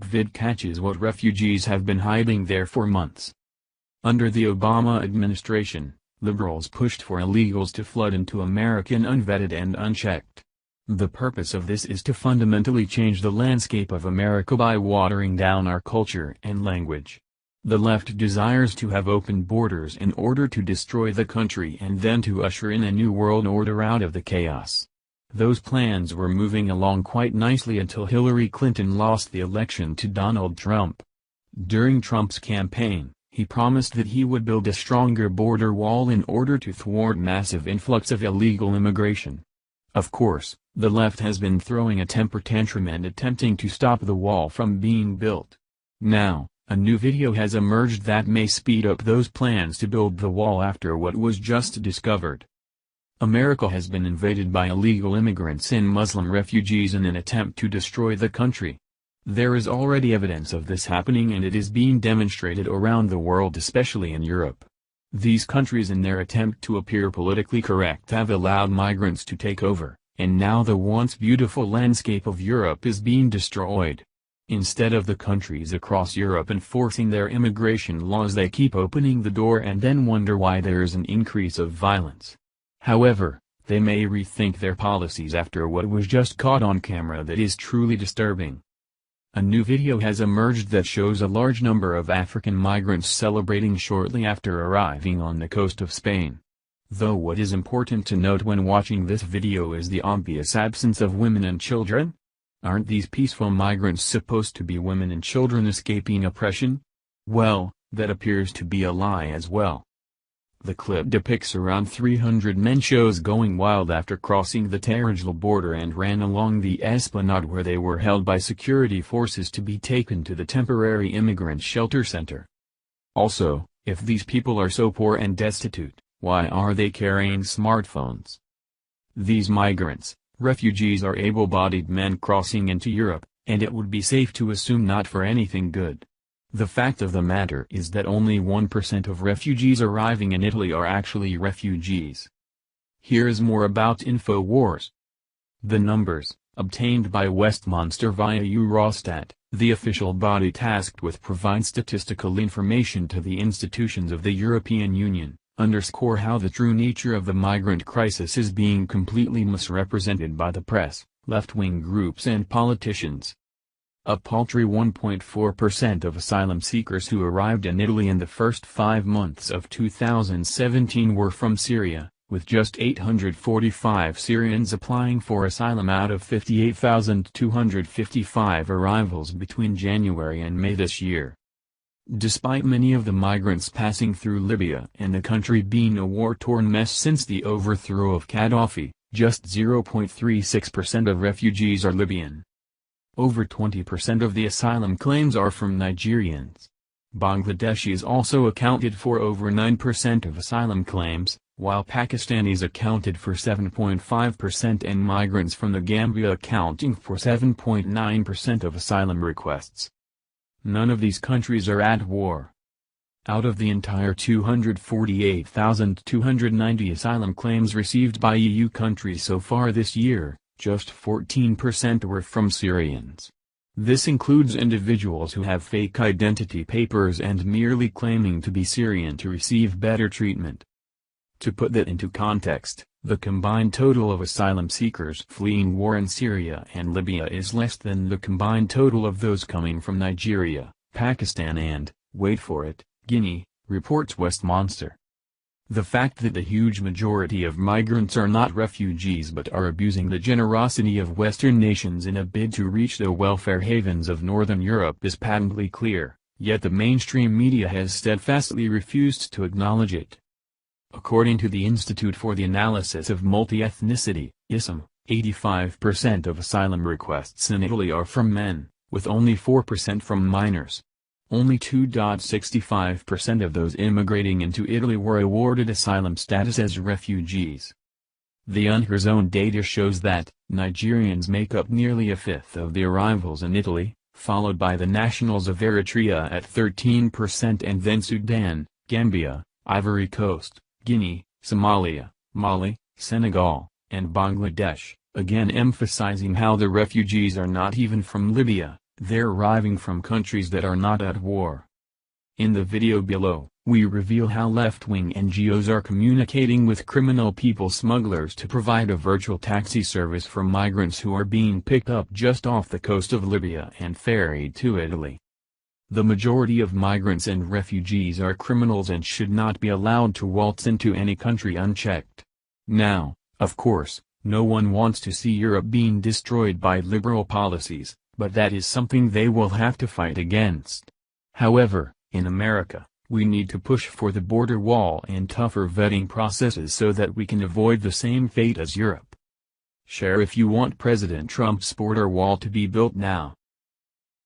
vid catches what refugees have been hiding there for months. Under the Obama administration, liberals pushed for illegals to flood into America unvetted and unchecked. The purpose of this is to fundamentally change the landscape of America by watering down our culture and language. The left desires to have open borders in order to destroy the country and then to usher in a new world order out of the chaos. Those plans were moving along quite nicely until Hillary Clinton lost the election to Donald Trump. During Trump's campaign, he promised that he would build a stronger border wall in order to thwart massive influx of illegal immigration. Of course, the left has been throwing a temper tantrum and attempting to stop the wall from being built. Now, a new video has emerged that may speed up those plans to build the wall after what was just discovered. America has been invaded by illegal immigrants and Muslim refugees in an attempt to destroy the country. There is already evidence of this happening and it is being demonstrated around the world, especially in Europe. These countries in their attempt to appear politically correct have allowed migrants to take over, and now the once beautiful landscape of Europe is being destroyed. Instead of the countries across Europe enforcing their immigration laws, they keep opening the door and then wonder why there is an increase of violence. However, they may rethink their policies after what was just caught on camera that is truly disturbing. A new video has emerged that shows a large number of African migrants celebrating shortly after arriving on the coast of Spain. Though what is important to note when watching this video is the obvious absence of women and children. Aren't these peaceful migrants supposed to be women and children escaping oppression? Well, that appears to be a lie as well. The clip depicts around 300 men shows going wild after crossing the Tarajal border and ran along the esplanade where they were held by security forces to be taken to the temporary immigrant shelter center. Also, if these people are so poor and destitute, why are they carrying smartphones? These migrants, refugees are able-bodied men crossing into Europe, and it would be safe to assume not for anything good. The fact of the matter is that only 1% of refugees arriving in Italy are actually refugees. Here is more about InfoWars. The numbers, obtained by Westminster via Eurostat, the official body tasked with provide statistical information to the institutions of the European Union, underscore how the true nature of the migrant crisis is being completely misrepresented by the press, left-wing groups and politicians. A paltry 1.4% of asylum seekers who arrived in Italy in the first 5 months of 2017 were from Syria, with just 845 Syrians applying for asylum out of 58,255 arrivals between January and May this year. Despite many of the migrants passing through Libya and the country being a war-torn mess since the overthrow of Gaddafi, just 0.36% of refugees are Libyan. Over 20% of the asylum claims are from Nigerians. Bangladeshis also accounted for over 9% of asylum claims, while Pakistanis accounted for 7.5% and migrants from the Gambia accounting for 7.9% of asylum requests. None of these countries are at war. Out of the entire 248,290 asylum claims received by EU countries so far this year, just 14% were from Syrians. This includes individuals who have fake identity papers and merely claiming to be Syrian to receive better treatment. To put that into context, the combined total of asylum seekers fleeing war in Syria and Libya is less than the combined total of those coming from Nigeria, Pakistan and, wait for it, Guinea, reports Westminster. The fact that the huge majority of migrants are not refugees but are abusing the generosity of Western nations in a bid to reach the welfare havens of Northern Europe is patently clear, yet the mainstream media has steadfastly refused to acknowledge it. According to the Institute for the Analysis of Multi-Ethnicity, ISM, 85% of asylum requests in Italy are from men, with only 4% from minors. Only 2.65% of those immigrating into Italy were awarded asylum status as refugees. The UNHCR's own data shows that Nigerians make up nearly a fifth of the arrivals in Italy, followed by the nationals of Eritrea at 13% and then Sudan, Gambia, Ivory Coast, Guinea, Somalia, Mali, Senegal, and Bangladesh, again emphasizing how the refugees are not even from Libya, They're arriving from countries that are not at war. In the video below, we reveal how left-wing NGOs are communicating with criminal people smugglers to provide a virtual taxi service for migrants who are being picked up just off the coast of Libya and ferried to Italy. The majority of migrants and refugees are criminals and should not be allowed to waltz into any country unchecked. Now, of course, no one wants to see Europe being destroyed by liberal policies, but that is something they will have to fight against. However, in America, we need to push for the border wall and tougher vetting processes so that we can avoid the same fate as Europe. Share if you want President Trump's border wall to be built now.